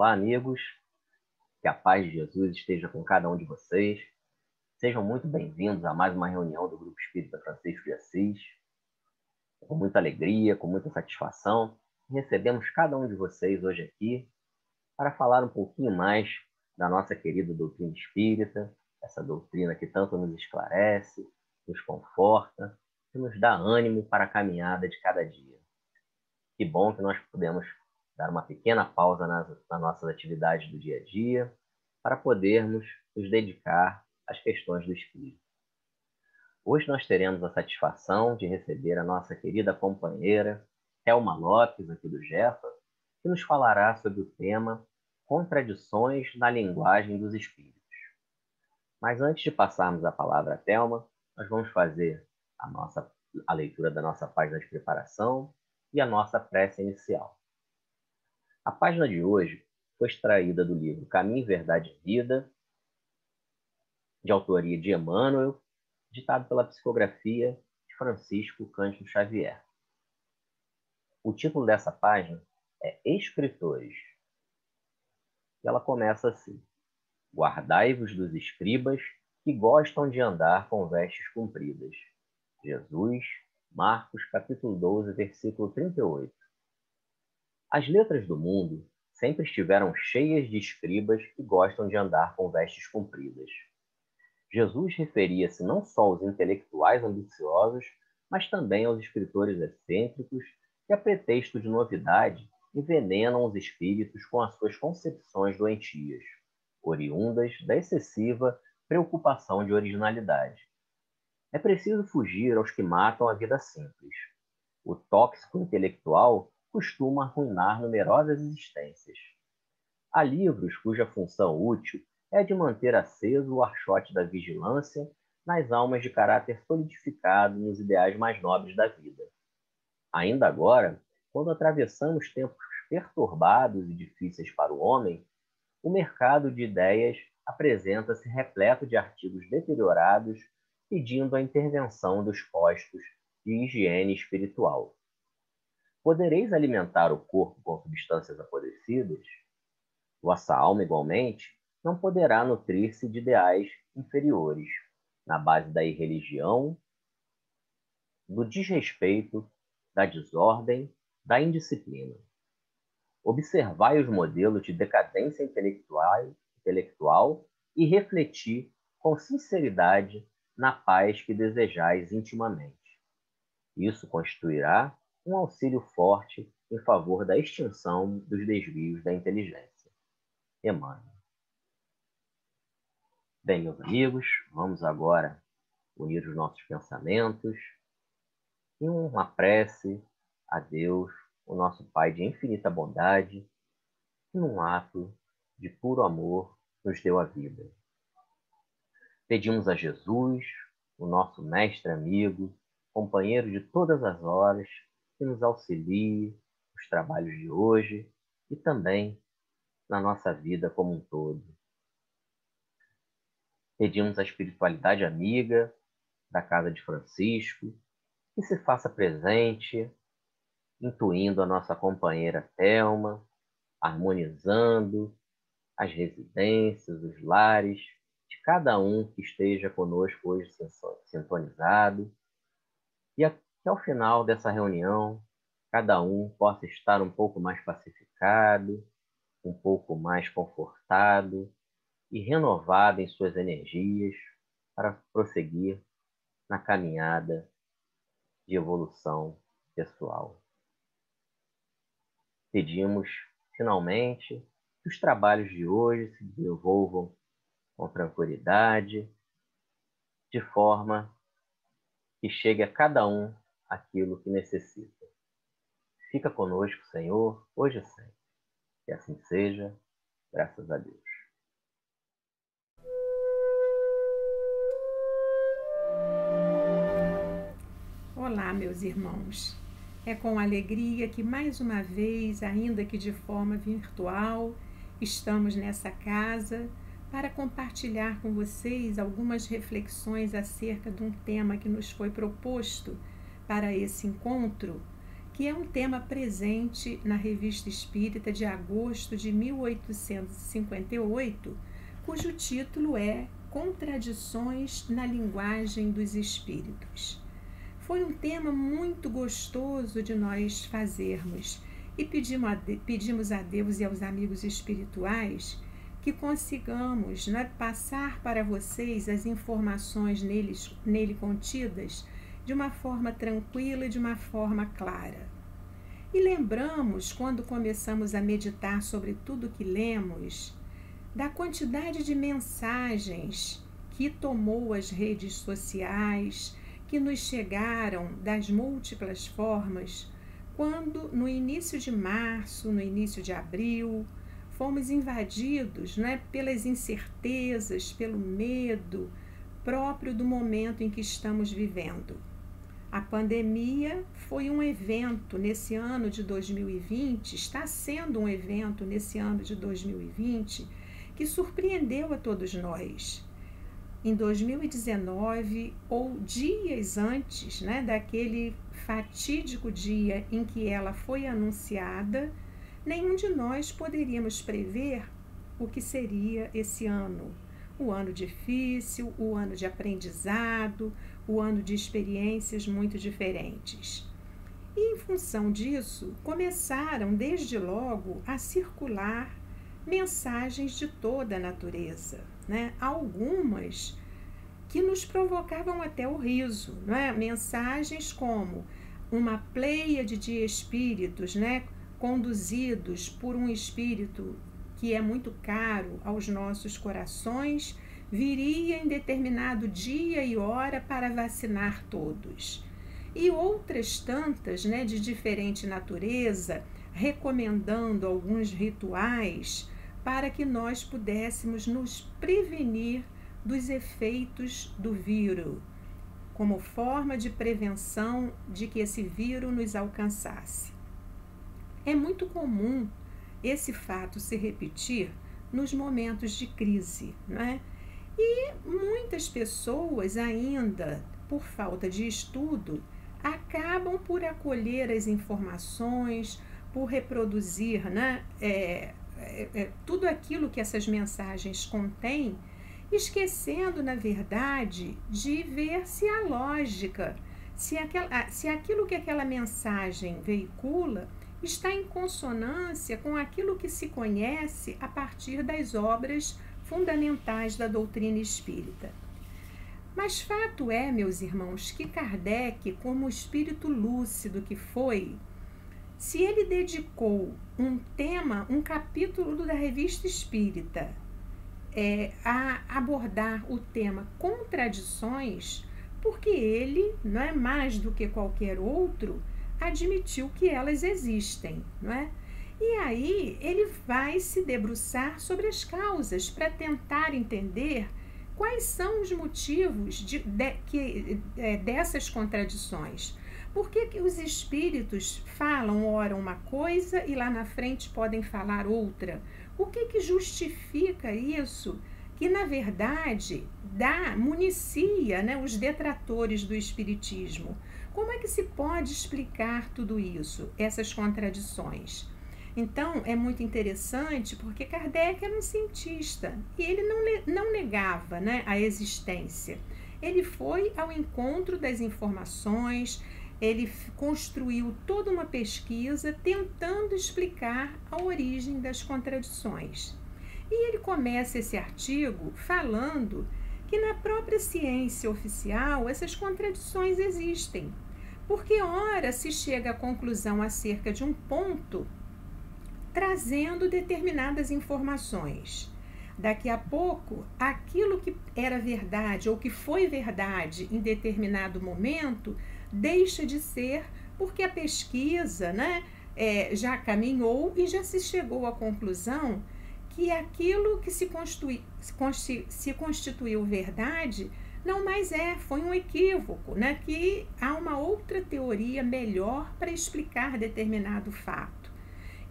Olá, amigos. Que a paz de Jesus esteja com cada um de vocês. Sejam muito bem-vindos a mais uma reunião do Grupo Espírita Francisco de Assis. Com muita alegria, com muita satisfação, recebemos cada um de vocês hoje aqui para falar um pouquinho mais da nossa querida doutrina espírita, essa doutrina que tanto nos esclarece, nos conforta e nos dá ânimo para a caminhada de cada dia. Que bom que nós podemos dar uma pequena pausa nas nossas atividades do dia a dia para podermos nos dedicar às questões do espírito. Hoje nós teremos a satisfação de receber a nossa querida companheira Thelma Lopes, aqui do Jefa, que nos falará sobre o tema Contradições na Linguagem dos Espíritos. Mas antes de passarmos a palavra a Thelma, nós vamos fazer a leitura da nossa página de preparação e a nossa prece inicial. A página de hoje foi extraída do livro Caminho, Verdade e Vida, de autoria de Emmanuel, ditado pela psicografia de Francisco Cândido Xavier. O título dessa página é Escritores. E ela começa assim: Guardai-vos dos escribas que gostam de andar com vestes compridas. Jesus, Marcos, capítulo 12, versículo 38. As letras do mundo sempre estiveram cheias de escribas que gostam de andar com vestes compridas. Jesus referia-se não só aos intelectuais ambiciosos, mas também aos escritores excêntricos que, a pretexto de novidade, envenenam os espíritos com as suas concepções doentias, oriundas da excessiva preocupação de originalidade. É preciso fugir aos que matam a vida simples. O tóxico intelectual costuma arruinar numerosas existências. Há livros cuja função útil é de manter aceso o archote da vigilância nas almas de caráter solidificado nos ideais mais nobres da vida. Ainda agora, quando atravessamos tempos perturbados e difíceis para o homem, o mercado de ideias apresenta-se repleto de artigos deteriorados pedindo a intervenção dos postos de higiene espiritual. Podereis alimentar o corpo com substâncias apodrecidas? Vossa alma, igualmente, não poderá nutrir-se de ideais inferiores, na base da irreligião, do desrespeito, da desordem, da indisciplina. Observai os modelos de decadência intelectual e refleti com sinceridade na paz que desejais intimamente. Isso constituirá um auxílio forte em favor da extinção dos desvios da inteligência. Emmanuel. Bem, meus amigos, vamos agora unir os nossos pensamentos em uma prece a Deus, o nosso Pai de infinita bondade, que num ato de puro amor nos deu a vida. Pedimos a Jesus, o nosso mestre amigo, companheiro de todas as horas, que nos auxilie nos trabalhos de hoje e também na nossa vida como um todo. Pedimos a espiritualidade amiga da Casa de Francisco, que se faça presente, intuindo a nossa companheira Thelma, harmonizando as residências, os lares de cada um que esteja conosco hoje sintonizado, e que ao final dessa reunião, cada um possa estar um pouco mais pacificado, um pouco mais confortado e renovado em suas energias para prosseguir na caminhada de evolução pessoal. Pedimos, finalmente, que os trabalhos de hoje se desenvolvam com tranquilidade, de forma que chegue a cada um aquilo que necessita. Fica conosco, Senhor, hoje e sempre. Que assim seja, graças a Deus. Olá, meus irmãos. É com alegria que mais uma vez, ainda que de forma virtual, estamos nessa casa para compartilhar com vocês algumas reflexões acerca de um tema que nos foi proposto para esse encontro, que é um tema presente na Revista Espírita de agosto de 1858, cujo título é Contradições na Linguagem dos Espíritos. Foi um tema muito gostoso de nós fazermos e pedimos a Deus e aos amigos espirituais que consigamos, né, passar para vocês as informações nele contidas de uma forma tranquila e de uma forma clara. E lembramos, quando começamos a meditar sobre tudo que lemos, da quantidade de mensagens que tomou as redes sociais, que nos chegaram das múltiplas formas, quando no início de março, no início de abril, fomos invadidos, né, pelas incertezas, pelo medo próprio do momento em que estamos vivendo. A pandemia foi um evento nesse ano de 2020, está sendo um evento nesse ano de 2020, que surpreendeu a todos nós. Em 2019, ou dias antes, né, daquele fatídico dia em que ela foi anunciada, nenhum de nós poderíamos prever o que seria esse ano. O ano difícil, o ano de aprendizado, o ano de experiências muito diferentes. E, em função disso, começaram desde logo a circular mensagens de toda a natureza, né? Algumas que nos provocavam até o riso, né? Mensagens como uma pleiade de espíritos, né, conduzidos por um espírito que é muito caro aos nossos corações, viria em determinado dia e hora para vacinar todos. E outras tantas, né, de diferente natureza, recomendando alguns rituais para que nós pudéssemos nos prevenir dos efeitos do vírus, como forma de prevenção de que esse vírus nos alcançasse. É muito comum esse fato se repetir nos momentos de crise, né? E muitas pessoas ainda, por falta de estudo, acabam por acolher as informações, por reproduzir, né, tudo aquilo que essas mensagens contêm, esquecendo, na verdade, de ver se há lógica, se aquilo que aquela mensagem veicula está em consonância com aquilo que se conhece a partir das obras fundamentais da doutrina espírita. Mas fato é, meus irmãos, que Kardec, como espírito lúcido que foi, se ele dedicou um capítulo da Revista Espírita a abordar o tema contradições, porque ele, não é mais do que qualquer outro, admitiu que elas existem, não é? E aí ele vai se debruçar sobre as causas para tentar entender quais são os motivos dessas contradições. Por que os espíritos falam ora uma coisa e lá na frente podem falar outra? O que justifica isso? Que, na verdade, municia, né, os detratores do espiritismo. Como é que se pode explicar tudo isso, essas contradições? Então, é muito interessante porque Kardec era um cientista e ele não negava, né, a existência. Ele foi ao encontro das informações, ele construiu toda uma pesquisa tentando explicar a origem das contradições. E ele começa esse artigo falando que na própria ciência oficial essas contradições existem, porque ora se chega à conclusão acerca de um ponto trazendo determinadas informações. Daqui a pouco, aquilo que era verdade ou que foi verdade em determinado momento deixa de ser, porque a pesquisa, né, já caminhou e já se chegou à conclusão que aquilo que se constituiu verdade não mais foi um equívoco, né? Que há uma outra teoria melhor para explicar determinado fato.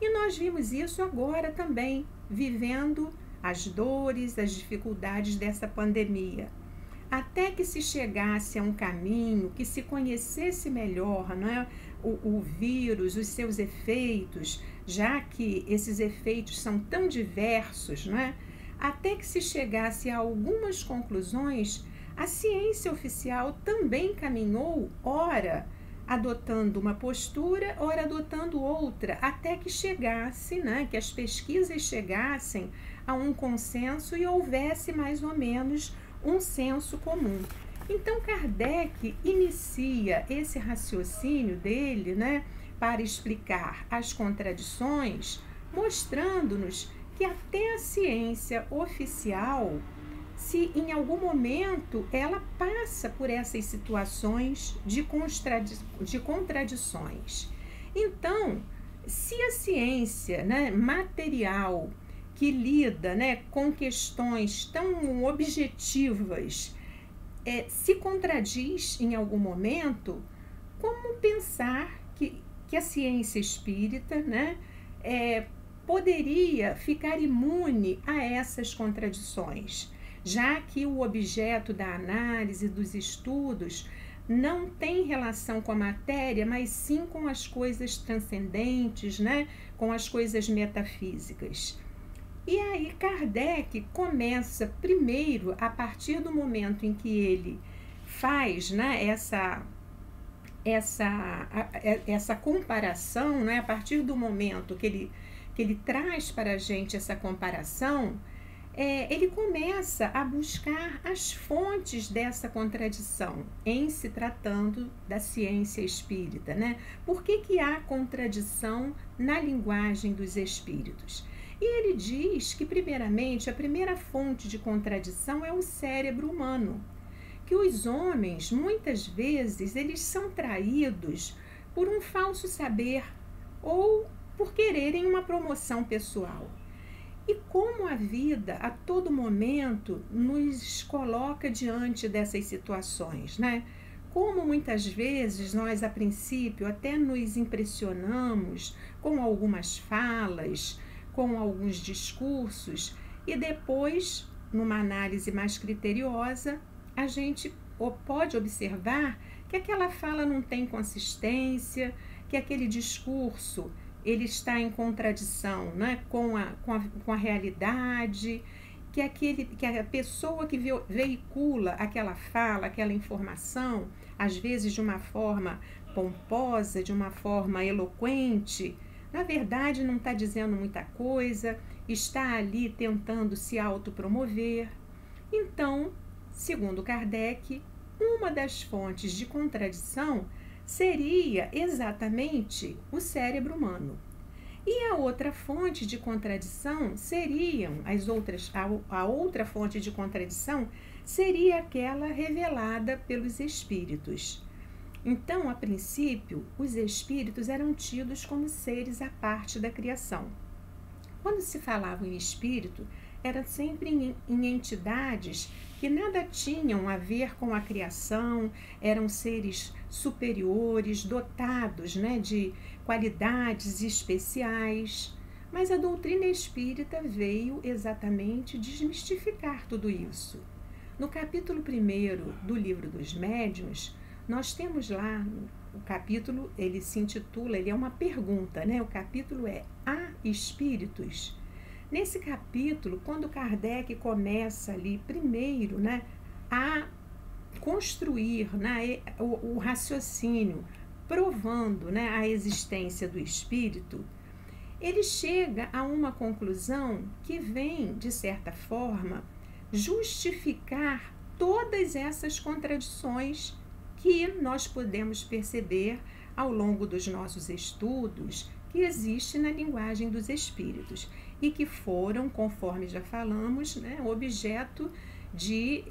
E nós vimos isso agora também, vivendo as dores, as dificuldades dessa pandemia. até que se chegasse a um caminho, que se conhecesse melhor, não é? O vírus, os seus efeitos, já que esses efeitos são tão diversos, não é? Até que se chegasse a algumas conclusões, a ciência oficial também caminhou, ora adotando uma postura, ora adotando outra, até que chegasse, né, que as pesquisas chegassem a um consenso e houvesse mais ou menos um senso comum. Então Kardec inicia esse raciocínio dele, né, para explicar as contradições, mostrando-nos que até a ciência oficial, se em algum momento ela passa por essas situações de contradições. Então, se a ciência, né, material, que lida, né, com questões tão objetivas, se contradiz em algum momento, como pensar que a ciência espírita, né, poderia ficar imune a essas contradições, já que o objeto da análise, dos estudos, não tem relação com a matéria, mas sim com as coisas transcendentes, né? Com as coisas metafísicas. E aí Kardec começa primeiro, a partir do momento em que ele faz, né, essa comparação, né, a partir do momento que ele traz para a gente essa comparação, ele começa a buscar as fontes dessa contradição em se tratando da ciência espírita, né? Por que há contradição na linguagem dos espíritos? E ele diz que, primeiramente, a primeira fonte de contradição é o cérebro humano, que os homens, muitas vezes, eles são traídos por um falso saber ou por quererem uma promoção pessoal. E como a vida, a todo momento, nos coloca diante dessas situações, né? Como muitas vezes nós, a princípio, até nos impressionamos com algumas falas, com alguns discursos, e depois, numa análise mais criteriosa, a gente pode observar que aquela fala não tem consistência, que aquele discurso ele está em contradição, né, com a realidade, que a pessoa que veicula aquela fala, aquela informação, às vezes de uma forma pomposa, de uma forma eloquente, na verdade não está dizendo muita coisa, está ali tentando se autopromover. Então, segundo Kardec, uma das fontes de contradição seria exatamente o cérebro humano. E a outra fonte de contradição seriam a outra fonte de contradição seria aquela revelada pelos espíritos. Então, a princípio, os espíritos eram tidos como seres à parte da criação. Quando se falava em espírito, era sempre em entidades que nada tinham a ver com a criação, eram seres superiores, dotados, né, de qualidades especiais. Mas a doutrina espírita veio exatamente desmistificar tudo isso. No capítulo 1 do Livro dos Médiuns, nós temos lá, o capítulo, ele se intitula, ele é uma pergunta, né? O capítulo é Há Espíritos? Nesse capítulo, quando Kardec começa ali primeiro, né, a construir, né, o raciocínio, provando, né, a existência do espírito, ele chega a uma conclusão que vem, de certa forma, justificar todas essas contradições que nós podemos perceber ao longo dos nossos estudos que existe na linguagem dos espíritos e que foram, conforme já falamos, né, objeto de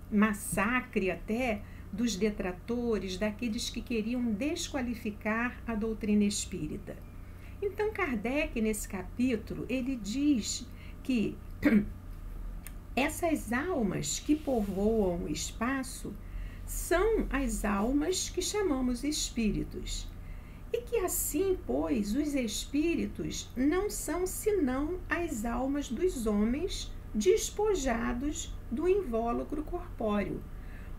massacre até dos detratores, daqueles que queriam desqualificar a doutrina espírita. Então, Kardec, nesse capítulo, ele diz que essas almas que povoam o espaço são as almas que chamamos espíritos. E que assim, pois, os espíritos não são senão as almas dos homens despojados do invólucro corpóreo.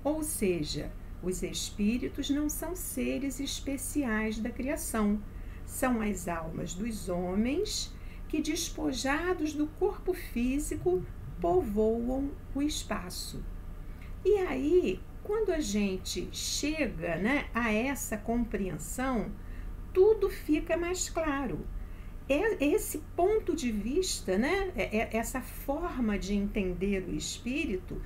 Ou seja, os espíritos não são seres especiais da criação, são as almas dos homens que, despojados do corpo físico, povoam o espaço. E aí, quando a gente chega, né, a essa compreensão, tudo fica mais claro. Esse ponto de vista, né, essa forma de entender o espírito,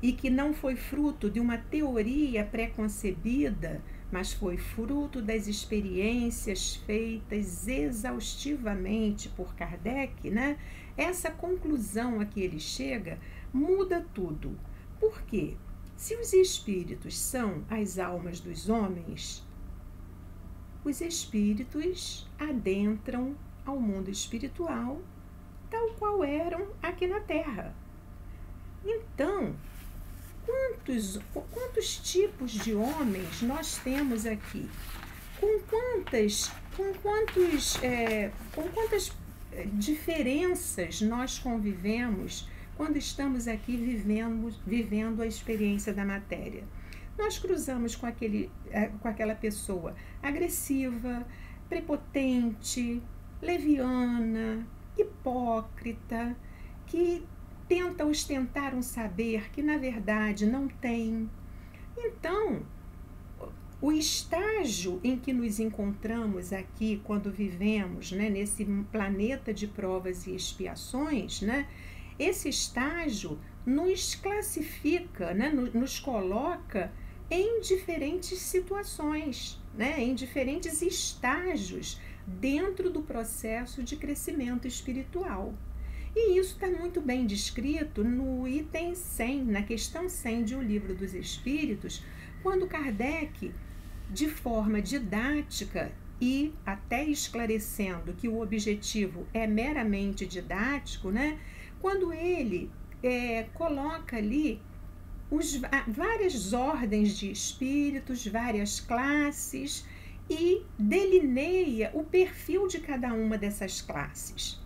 e que não foi fruto de uma teoria pré-concebida, mas foi fruto das experiências feitas exaustivamente por Kardec, né? Essa conclusão a que ele chega muda tudo. Por quê? Se os espíritos são as almas dos homens, os espíritos adentram ao mundo espiritual tal qual eram aqui na Terra. Então, quantos tipos de homens nós temos aqui? Com quantas diferenças nós convivemos quando estamos aqui vivendo a experiência da matéria? Nós cruzamos com aquela pessoa agressiva, prepotente, leviana, hipócrita, que tenta ostentar um saber que na verdade não tem. Então, o estágio em que nos encontramos aqui quando vivemos, né, nesse planeta de provas e expiações, né, esse estágio nos classifica, né, nos coloca em diferentes situações, né, em diferentes estágios dentro do processo de crescimento espiritual. E isso está muito bem descrito no item 100, na questão 100 de O Livro dos Espíritos, quando Kardec, de forma didática e até esclarecendo que o objetivo é meramente didático, né? Quando ele coloca ali várias ordens de espíritos, várias classes, e delineia o perfil de cada uma dessas classes.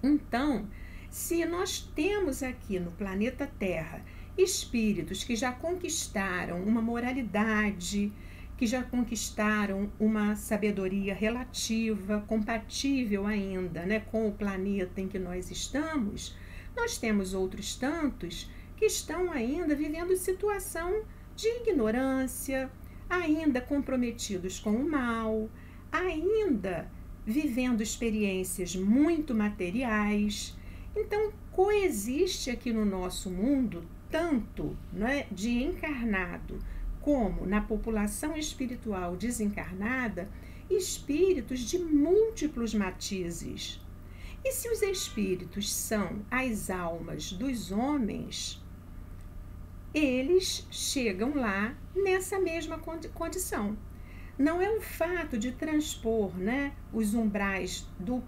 Então, se nós temos aqui no planeta Terra espíritos que já conquistaram uma moralidade, que já conquistaram uma sabedoria relativa, compatível ainda, né, com o planeta em que nós estamos, nós temos outros tantos que estão ainda vivendo situação de ignorância, ainda comprometidos com o mal, ainda vivendo experiências muito materiais. Então, coexiste aqui no nosso mundo, tanto, né, de encarnado como na população espiritual desencarnada, espíritos de múltiplos matizes. E se os espíritos são as almas dos homens, eles chegam lá nessa mesma condição. Não é o fato de transpor, né, os umbrais do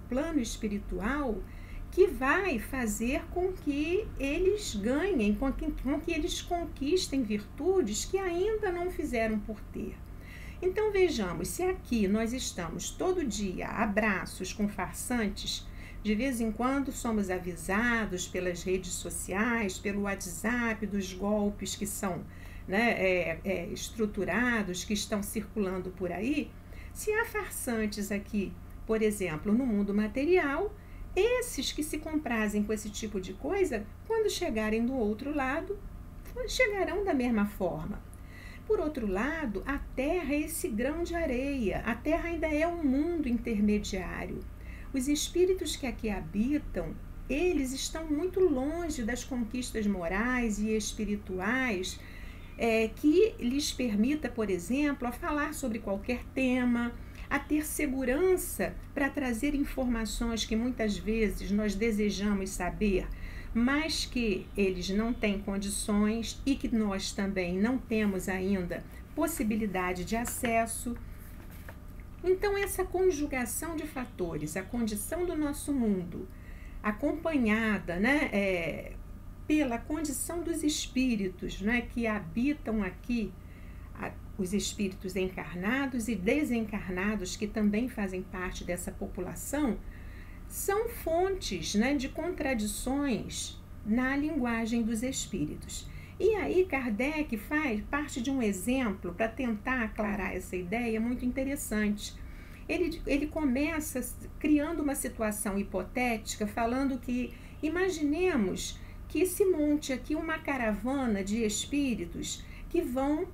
plano espiritual que vai fazer com que eles ganhem, com que eles conquistem virtudes que ainda não fizeram por ter. Então vejamos, se aqui nós estamos todo dia a braços com farsantes, de vez em quando somos avisados pelas redes sociais, pelo WhatsApp, dos golpes que são, né, estruturados, que estão circulando por aí. Se há farsantes aqui, por exemplo, no mundo material, esses que se comprazem com esse tipo de coisa, quando chegarem do outro lado, chegarão da mesma forma. Por outro lado, a Terra é esse grão de areia, a Terra ainda é um mundo intermediário. Os espíritos que aqui habitam, eles estão muito longe das conquistas morais e espirituais que lhes permita, por exemplo, a falar sobre qualquer tema, a ter segurança para trazer informações que muitas vezes nós desejamos saber, mas que eles não têm condições e que nós também não temos ainda possibilidade de acesso. Então, essa conjugação de fatores, a condição do nosso mundo, acompanhada, né, pela condição dos espíritos, né, que habitam aqui, os espíritos encarnados e desencarnados, que também fazem parte dessa população, são fontes, né, de contradições na linguagem dos espíritos. E aí Kardec parte de um exemplo para tentar aclarar essa ideia muito interessante. Ele começa criando uma situação hipotética, falando que imaginemos que se monte aqui uma caravana de espíritos que vão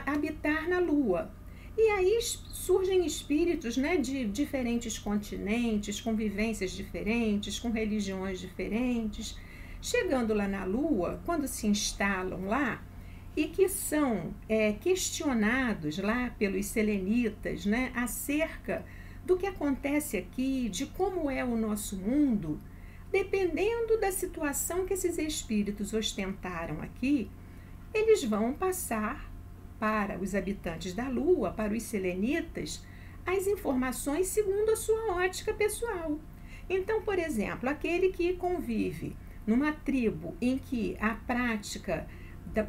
habitar na Lua. E aí surgem espíritos, né, de diferentes continentes, com vivências diferentes, com religiões diferentes. Chegando lá na Lua, quando se instalam lá, e que são questionados lá pelos selenitas, né, acerca do que acontece aqui, de como é o nosso mundo, dependendo da situação que esses espíritos ostentaram aqui, eles vão passar para os habitantes da Lua, para os selenitas, as informações segundo a sua ótica pessoal. Então, por exemplo, aquele que convive numa tribo em que a prática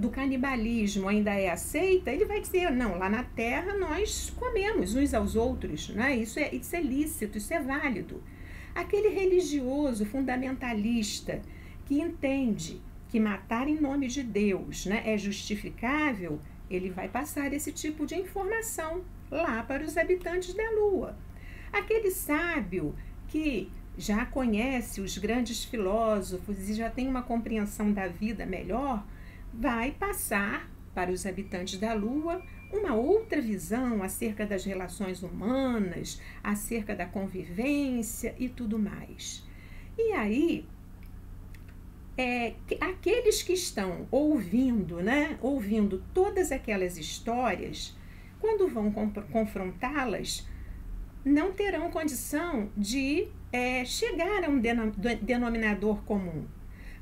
do canibalismo ainda é aceita, ele vai dizer, não, lá na Terra nós comemos uns aos outros, né? Isso é lícito, isso é válido. Aquele religioso fundamentalista que entende que matar em nome de Deus, né, é justificável, ele vai passar esse tipo de informação lá para os habitantes da Lua. Aquele sábio que já conhece os grandes filósofos e já tem uma compreensão da vida melhor, vai passar para os habitantes da Lua uma outra visão acerca das relações humanas, acerca da convivência e tudo mais. E aí, aqueles que estão ouvindo, né, ouvindo todas aquelas histórias, quando vão confrontá-las, não terão condição de chegar a um denominador comum.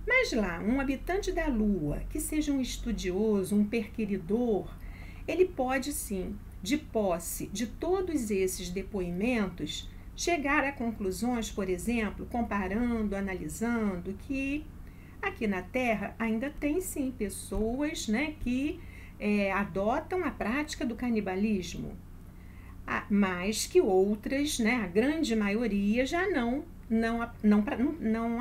Mas lá, um habitante da Lua, que seja um estudioso, um perquiridor, ele pode sim, de posse de todos esses depoimentos, chegar a conclusões, por exemplo, comparando, analisando, que aqui na Terra ainda tem sim pessoas, né, que adotam a prática do canibalismo, mas que outras, né, a grande maioria já não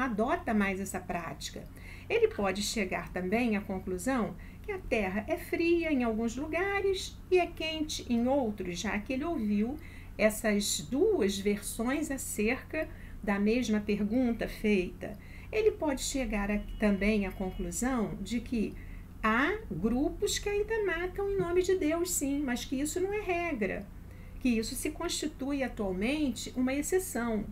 adota mais essa prática. Ele pode chegar também à conclusão que a Terra é fria em alguns lugares e é quente em outros, já que ele ouviu essas duas versões acerca da mesma pergunta feita. Ele pode chegar também à conclusão de que há grupos que ainda matam em nome de Deus, sim, mas que isso não é regra, que isso se constitui atualmente uma exceção.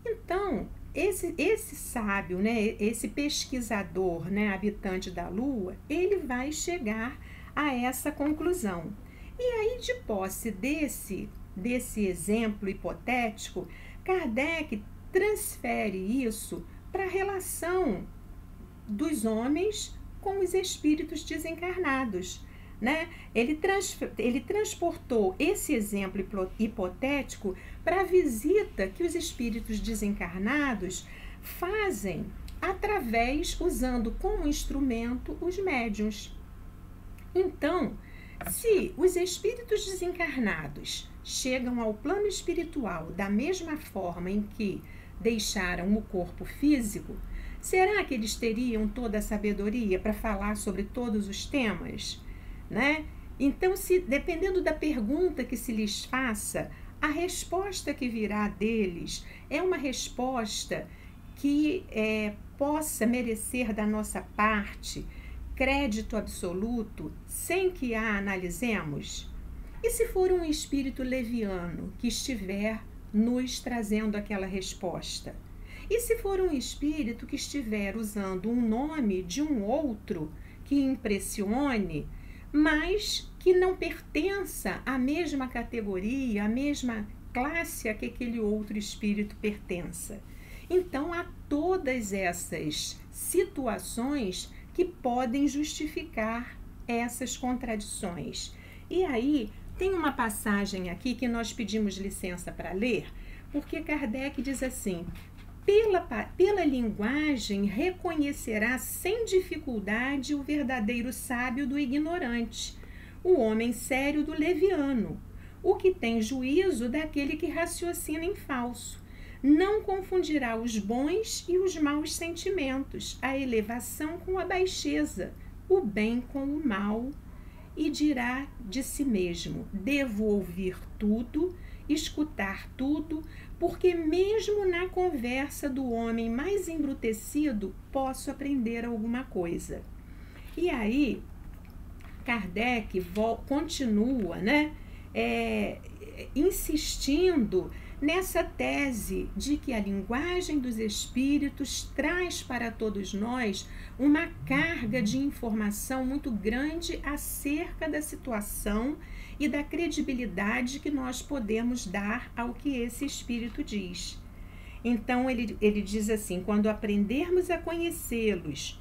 Então, esse sábio, né, esse pesquisador, né, habitante da Lua, ele vai chegar a essa conclusão. E aí, de posse desse exemplo hipotético, Kardec transfere isso para a relação dos homens com os espíritos desencarnados, né? Ele transportou esse exemplo hipotético para a visita que os espíritos desencarnados fazem usando como instrumento os médiuns. Então, se os espíritos desencarnados chegam ao plano espiritual da mesma forma em que deixaram o corpo físico, será que eles teriam toda a sabedoria para falar sobre todos os temas? Né? Então, dependendo da pergunta que se lhes faça, a resposta que virá deles é uma resposta que possa merecer da nossa parte crédito absoluto sem que a analisemos? E se for um espírito leviano que estiver nos trazendo aquela resposta? E se for um espírito que estiver usando um nome de um outro que impressione, mas que não pertença à mesma categoria, à mesma classe a que aquele outro espírito pertença? Então, há todas essas situações que podem justificar essas contradições. E aí, tem uma passagem aqui que nós pedimos licença para ler, porque Kardec diz assim: pela linguagem reconhecerá sem dificuldade o verdadeiro sábio do ignorante, o homem sério do leviano, o que tem juízo daquele que raciocina em falso. não confundirá os bons e os maus sentimentos, a elevação com a baixeza, o bem com o mal, e dirá de si mesmo: devo ouvir tudo, escutar tudo, porque mesmo na conversa do homem mais embrutecido posso aprender alguma coisa. E aí, Kardec continua, né, insistindo nessa tese de que a linguagem dos espíritos traz para todos nós uma carga de informação muito grande acerca da situação e da credibilidade que nós podemos dar ao que esse espírito diz. Então, ele diz assim: quando aprendermos a conhecê-los,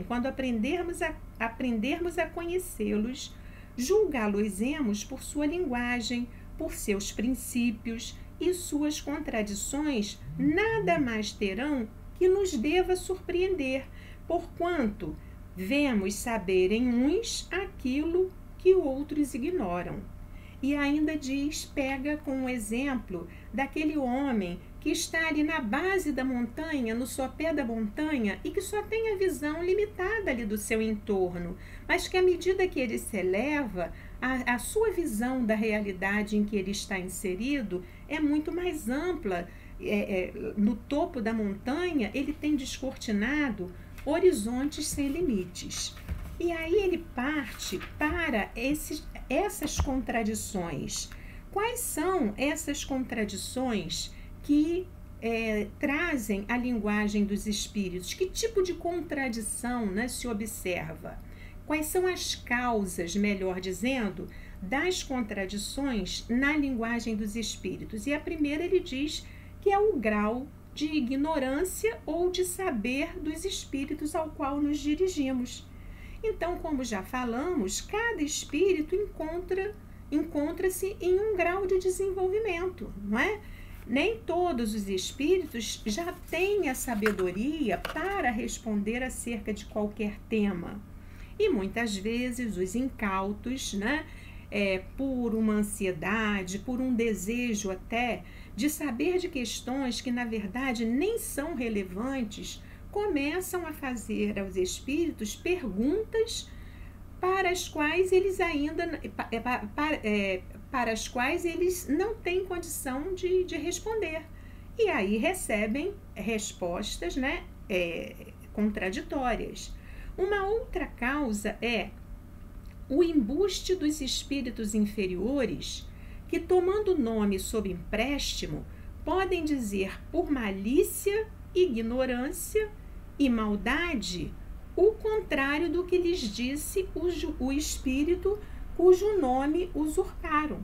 quando aprendermos a conhecê-los, julgá-los-emos por sua linguagem, por seus princípios, e suas contradições nada mais terão que nos deva surpreender, porquanto vemos saber em uns aquilo que outros ignoram. E ainda diz, pega com o exemplo daquele homem que está ali na base da montanha, no sopé da montanha, e que só tem a visão limitada ali do seu entorno, mas que à medida que ele se eleva, a sua visão da realidade em que ele está inserido é muito mais ampla. No topo da montanha, ele tem descortinado horizontes sem limites. E aí ele parte para essas contradições. Quais são essas contradições que trazem a linguagem dos espíritos? Que tipo de contradição, né, se observa? Quais são as causas, melhor dizendo, das contradições na linguagem dos espíritos? E a primeira ele diz que é o grau de ignorância ou de saber dos espíritos ao qual nos dirigimos. Então, como já falamos, cada espírito encontra-se em um grau de desenvolvimento, não é? Nem todos os espíritos já têm a sabedoria para responder acerca de qualquer tema. E muitas vezes os incautos, né, por uma ansiedade, por um desejo até de saber de questões que na verdade nem são relevantes, começam a fazer aos espíritos perguntas para as quais eles não têm condição de responder. E aí recebem respostas, né, contraditórias. Uma outra causa é o embuste dos espíritos inferiores, que, tomando nome sob empréstimo, podem dizer por malícia, ignorância e maldade o contrário do que lhes disse o espírito cujo nome usurparam.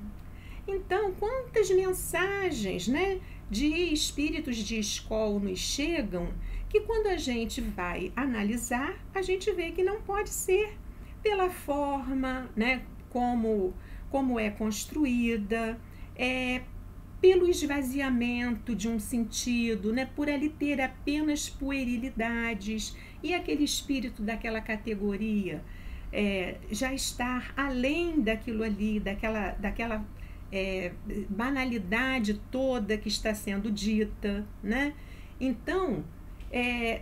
Então, quantas mensagens, né, de espíritos de escola nos chegam, que quando a gente vai analisar, a gente vê que não pode ser pela forma, né, como é construída, pelo esvaziamento de um sentido, né, por ali ter apenas puerilidades, e aquele espírito daquela categoria já estar além daquilo ali, daquela banalidade toda que está sendo dita, né? Então,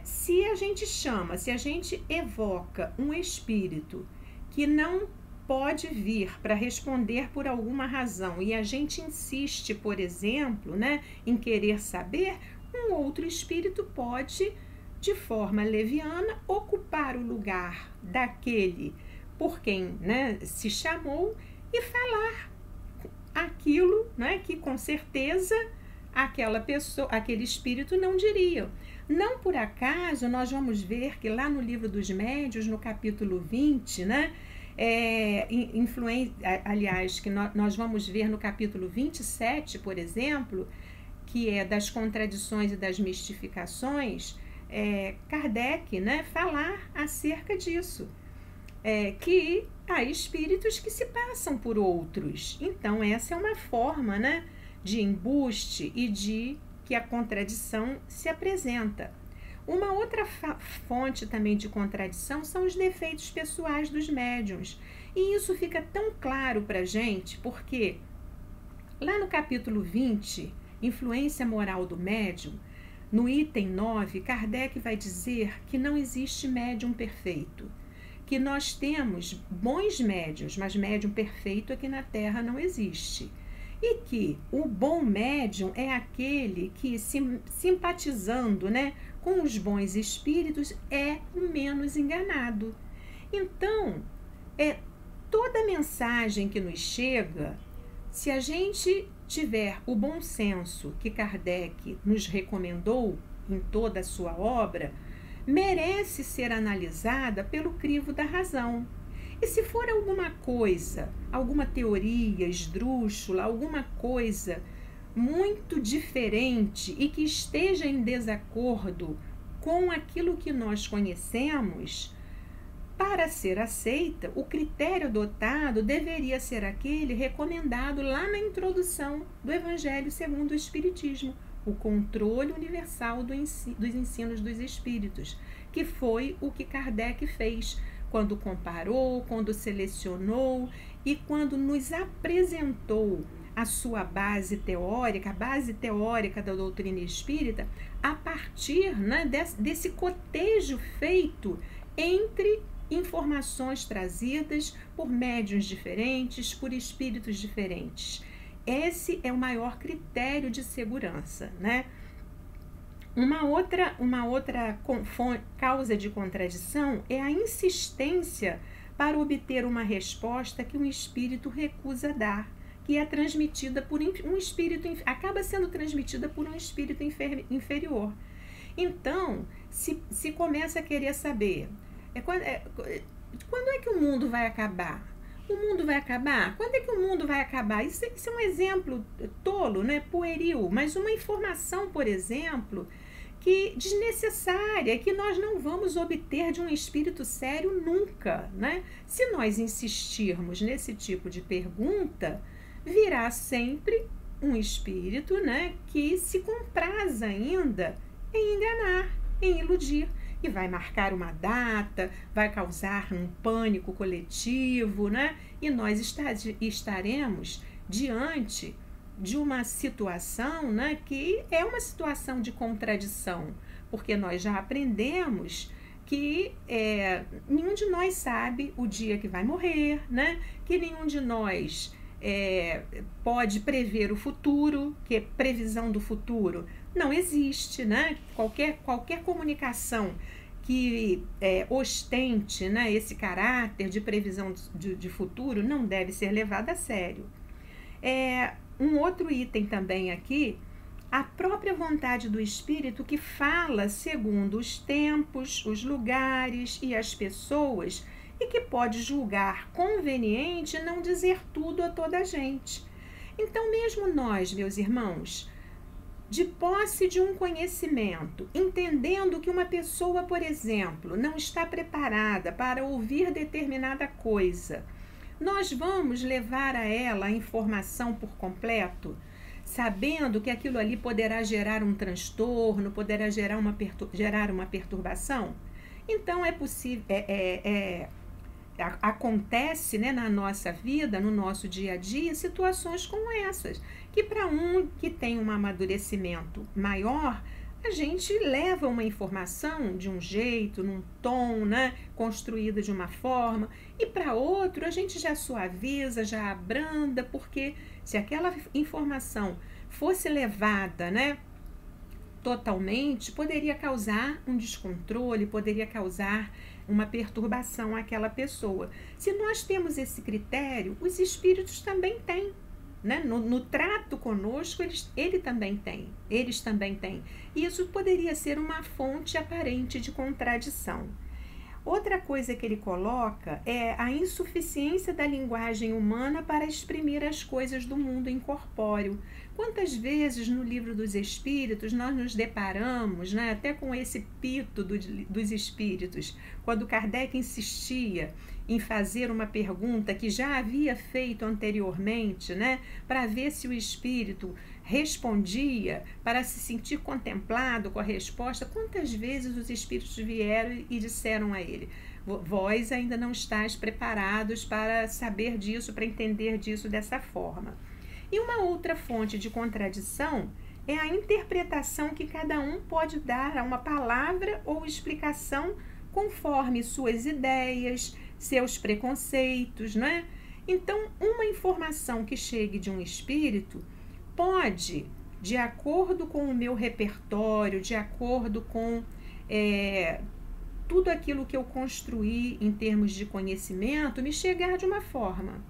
se a gente evoca um espírito que não pode vir para responder por alguma razão e a gente insiste, por exemplo, né, em querer saber, um outro espírito pode, de forma leviana, ocupar o lugar daquele por quem, né, se chamou e falar aquilo, né, que com certeza aquela pessoa, aquele espírito não diria. Não por acaso nós vamos ver que lá no Livro dos Médiuns, no capítulo 20, né, aliás, que nós vamos ver no capítulo 27, por exemplo, que é das contradições e das mistificações, Kardec, né, falar acerca disso, que há espíritos que se passam por outros. Então, essa é uma forma, né, de embuste e de que a contradição se apresenta. Uma outra fonte também de contradição são os defeitos pessoais dos médiuns. E isso fica tão claro para a gente, porque lá no capítulo 20, Influência moral do médium, no item 9, Kardec vai dizer que não existe médium perfeito, que nós temos bons médiuns, mas médium perfeito aqui na Terra não existe. E que o bom médium é aquele que, simpatizando, né, com os bons espíritos, é o menos enganado. Então, toda mensagem que nos chega, se a gente tiver o bom senso que Kardec nos recomendou em toda a sua obra, merece ser analisada pelo crivo da razão. E se for alguma coisa, alguma teoria esdrúxula, alguma coisa muito diferente e que esteja em desacordo com aquilo que nós conhecemos, para ser aceita, o critério adotado deveria ser aquele recomendado lá na introdução do Evangelho segundo o Espiritismo, o controle universal dos ensinos dos Espíritos, que foi o que Kardec fez quando comparou, quando selecionou e quando nos apresentou a sua base teórica, a base teórica da doutrina espírita, a partir, né, desse cotejo feito entre informações trazidas por médiuns diferentes, por espíritos diferentes. Esse é o maior critério de segurança, né? Uma outra causa de contradição é a insistência para obter uma resposta que um espírito recusa dar, que é transmitida por um espírito, acaba sendo transmitida por um espírito inferior. Então, se começa a querer saber quando é que o mundo vai acabar? O mundo vai acabar? Quando é que o mundo vai acabar? Isso é um exemplo tolo, né? Pueril, mas uma informação, por exemplo, que desnecessária, que nós não vamos obter de um espírito sério nunca, né? Se nós insistirmos nesse tipo de pergunta, virá sempre um espírito, né, que se compraz ainda em enganar, em iludir. E vai marcar uma data, vai causar um pânico coletivo, né? E nós estaremos diante de uma situação, né, que é uma situação de contradição, porque nós já aprendemos que nenhum de nós sabe o dia que vai morrer, né? Que nenhum de nós pode prever o futuro, que previsão do futuro não existe, né? Qualquer comunicação que ostente, né, esse caráter de previsão de futuro não deve ser levada a sério. Um outro item também aqui, a própria vontade do espírito que fala segundo os tempos, os lugares e as pessoas e que pode julgar conveniente não dizer tudo a toda a gente. Então, mesmo nós, meus irmãos, de posse de um conhecimento, entendendo que uma pessoa, por exemplo, não está preparada para ouvir determinada coisa, nós vamos levar a ela a informação por completo, sabendo que aquilo ali poderá gerar um transtorno, poderá gerar uma perturbação? Então, é possível, acontece, né, na nossa vida, no nosso dia a dia, situações como essas, que para um que tem um amadurecimento maior, a gente leva uma informação de um jeito, num tom, né, construída de uma forma, e para outro a gente já suaviza, já abranda, porque se aquela informação fosse levada, né, totalmente, poderia causar um descontrole, poderia causar uma perturbação àquela pessoa. Se nós temos esse critério, os espíritos também têm, né? No trato conosco, eles também têm. E isso poderia ser uma fonte aparente de contradição. Outra coisa que ele coloca é a insuficiência da linguagem humana para exprimir as coisas do mundo incorpóreo. Quantas vezes no Livro dos Espíritos nós nos deparamos, né, até com esse pito dos Espíritos, quando Kardec insistia em fazer uma pergunta que já havia feito anteriormente, né, para ver se o Espírito respondia, para se sentir contemplado com a resposta. Quantas vezes os Espíritos vieram e disseram a ele: vós ainda não estáis preparados para saber disso, para entender disso dessa forma. E uma outra fonte de contradição é a interpretação que cada um pode dar a uma palavra ou explicação conforme suas ideias, seus preconceitos, não é? Então, uma informação que chegue de um espírito pode, de acordo com o meu repertório, de acordo com tudo aquilo que eu construí em termos de conhecimento, me chegar de uma forma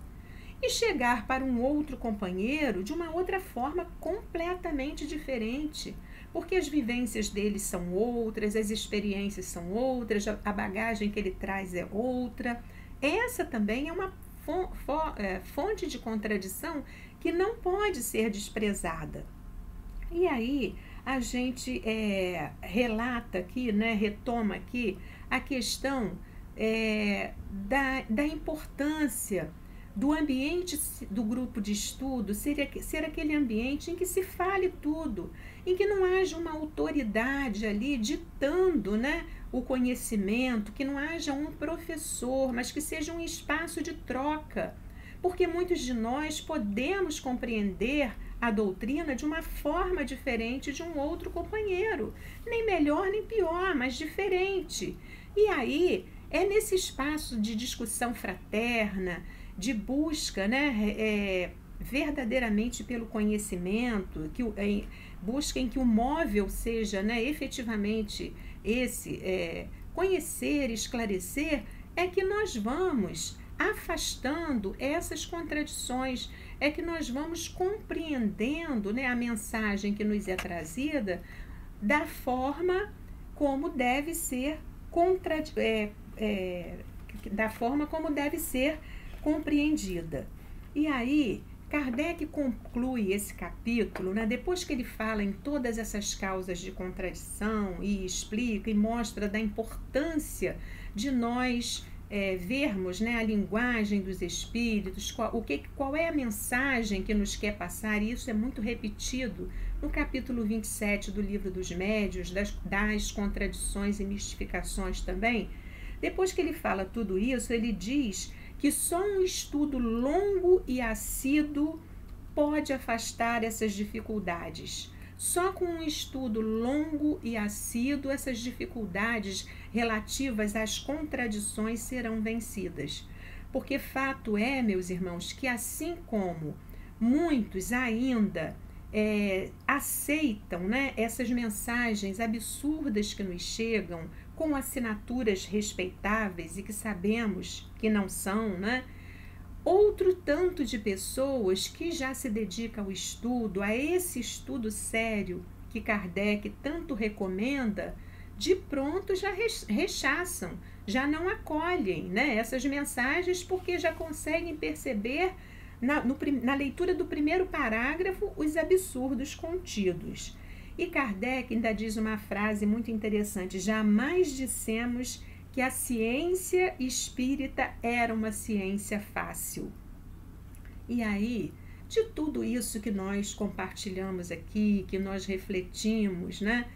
e chegar para um outro companheiro de uma outra forma completamente diferente, porque as vivências dele são outras, as experiências são outras, a bagagem que ele traz é outra. Essa também é uma fonte de contradição que não pode ser desprezada. E aí a gente relata aqui, né, retoma aqui a questão da importância do ambiente do grupo de estudo ser aquele ambiente em que se fale tudo, em que não haja uma autoridade ali ditando, né, o conhecimento, que não haja um professor, mas que seja um espaço de troca, porque muitos de nós podemos compreender a doutrina de uma forma diferente de um outro companheiro, nem melhor nem pior, mas diferente. E aí é nesse espaço de discussão fraterna, de busca, né, verdadeiramente pelo conhecimento, busca em que o móvel seja, né, efetivamente esse conhecer, esclarecer, é que nós vamos afastando essas contradições, é que nós vamos compreendendo, né, a mensagem que nos é trazida da forma como deve ser compreendida. E aí, Kardec conclui esse capítulo, né, depois que ele fala em todas essas causas de contradição e explica e mostra da importância de nós vermos, né, a linguagem dos espíritos, qual é a mensagem que nos quer passar, e isso é muito repetido no capítulo 27 do Livro dos Médiuns, das contradições e mistificações também. Depois que ele fala tudo isso, ele diz que só um estudo longo e assíduo pode afastar essas dificuldades. Só com um estudo longo e assíduo, essas dificuldades relativas às contradições serão vencidas. Porque fato é, meus irmãos, que assim como muitos ainda aceitam, né, essas mensagens absurdas que nos chegam, com assinaturas respeitáveis e que sabemos que não são, né? Outro tanto de pessoas que já se dedicam ao estudo, a esse estudo sério que Kardec tanto recomenda, de pronto já rechaçam, já não acolhem, né, essas mensagens, porque já conseguem perceber na leitura do primeiro parágrafo os absurdos contidos. E Kardec ainda diz uma frase muito interessante: jamais dissemos que a ciência espírita era uma ciência fácil. E aí, de tudo isso que nós compartilhamos aqui, que nós refletimos, né?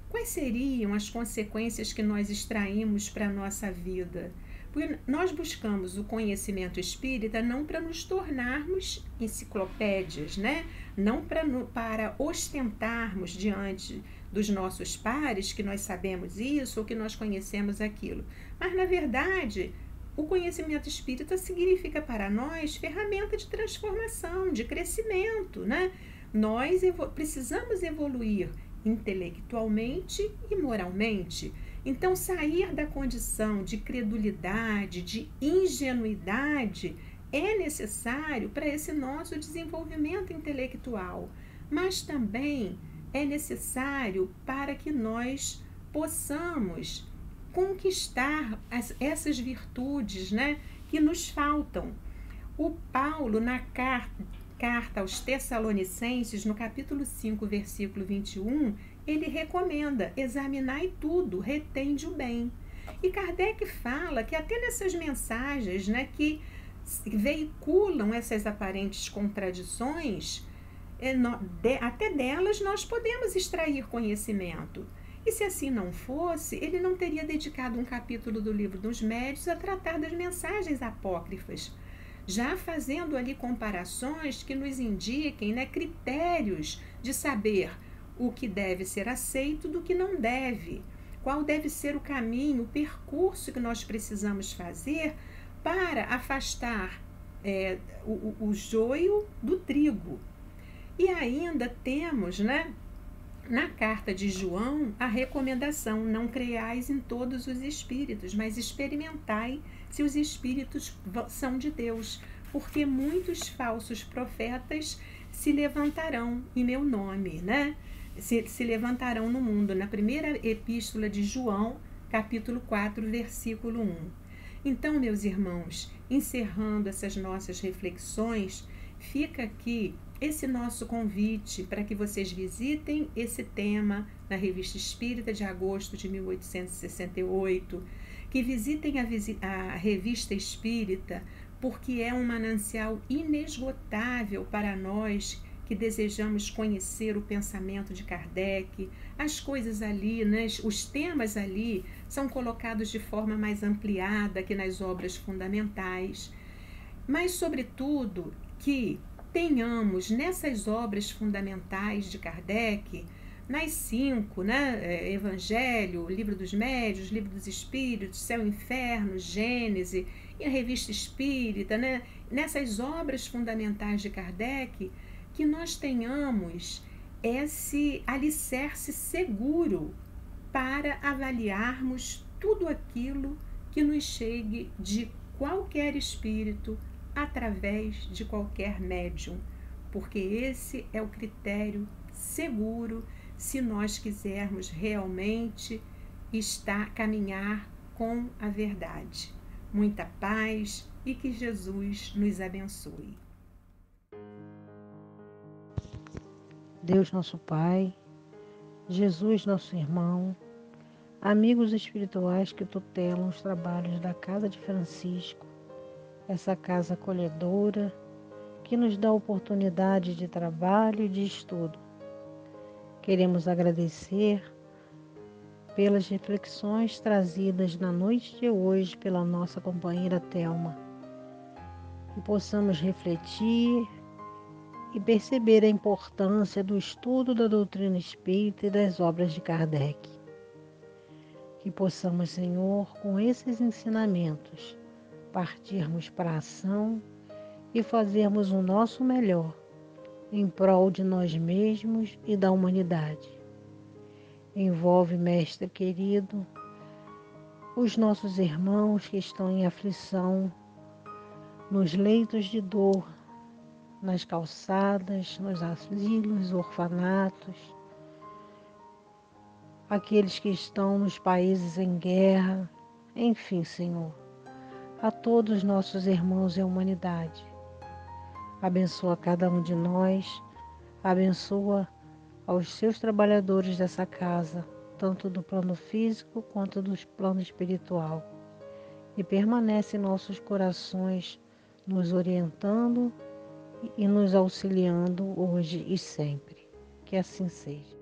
Quais seriam as consequências que nós extraímos para a nossa vida? Porque nós buscamos o conhecimento espírita não para nos tornarmos enciclopédias, né? Não para ostentarmos diante dos nossos pares que nós sabemos isso ou que nós conhecemos aquilo. Mas, na verdade, o conhecimento espírita significa para nós ferramenta de transformação, de crescimento, né? Nós precisamos evoluir intelectualmente e moralmente. Então, sair da condição de credulidade, de ingenuidade, é necessário para esse nosso desenvolvimento intelectual, mas também é necessário para que nós possamos conquistar essas virtudes, né, que nos faltam. O Paulo, na carta aos Tessalonicenses, no capítulo 5, versículo 21, ele recomenda: examinai tudo, retende o bem. E Kardec fala que até nessas mensagens, né, que veiculam essas aparentes contradições, até delas nós podemos extrair conhecimento. E se assim não fosse, ele não teria dedicado um capítulo do Livro dos Médiuns a tratar das mensagens apócrifas. já fazendo ali comparações que nos indiquem, né, critérios de saber o que deve ser aceito do que não deve, qual deve ser o caminho, o percurso que nós precisamos fazer para afastar o joio do trigo. E ainda temos, né, na carta de João, a recomendação: não creais em todos os espíritos, mas experimentai se os espíritos são de Deus, porque muitos falsos profetas se levantarão em meu nome, né? Se levantarão no mundo. Na primeira epístola de João, capítulo 4, versículo 1. Então, meus irmãos, encerrando essas nossas reflexões, fica aqui esse nosso convite para que vocês visitem esse tema na Revista Espírita de agosto de 1868, que visitem a Revista Espírita, porque é um manancial inesgotável para nós que desejamos conhecer o pensamento de Kardec. As coisas ali, né, os temas ali são colocados de forma mais ampliada que nas obras fundamentais, mas sobretudo que tenhamos nessas obras fundamentais de Kardec, nas 5, né, Evangelho, Livro dos Médiuns, Livro dos Espíritos, Céu e Inferno, Gênese e a Revista Espírita, né, nessas obras fundamentais de Kardec, que nós tenhamos esse alicerce seguro para avaliarmos tudo aquilo que nos chegue de qualquer espírito, através de qualquer médium, porque esse é o critério seguro se nós quisermos realmente caminhar com a verdade. Muita paz e que Jesus nos abençoe. Deus nosso Pai, Jesus nosso irmão, amigos espirituais que tutelam os trabalhos da Casa de Francisco, essa casa acolhedora que nos dá oportunidade de trabalho e de estudo. Queremos agradecer pelas reflexões trazidas na noite de hoje pela nossa companheira Thelma, que possamos refletir e perceber a importância do estudo da doutrina espírita e das obras de Kardec. Que possamos, Senhor, com esses ensinamentos, partirmos para a ação e fazermos o nosso melhor em prol de nós mesmos e da humanidade. Envolve, Mestre querido, os nossos irmãos que estão em aflição, nos leitos de dor, nas calçadas, nos asilos, orfanatos, aqueles que estão nos países em guerra, enfim, Senhor, a todos os nossos irmãos e a humanidade. Abençoa cada um de nós, abençoa aos seus trabalhadores dessa casa, tanto do plano físico quanto do plano espiritual, e permanece em nossos corações, nos orientando e nos auxiliando hoje e sempre. Que assim seja.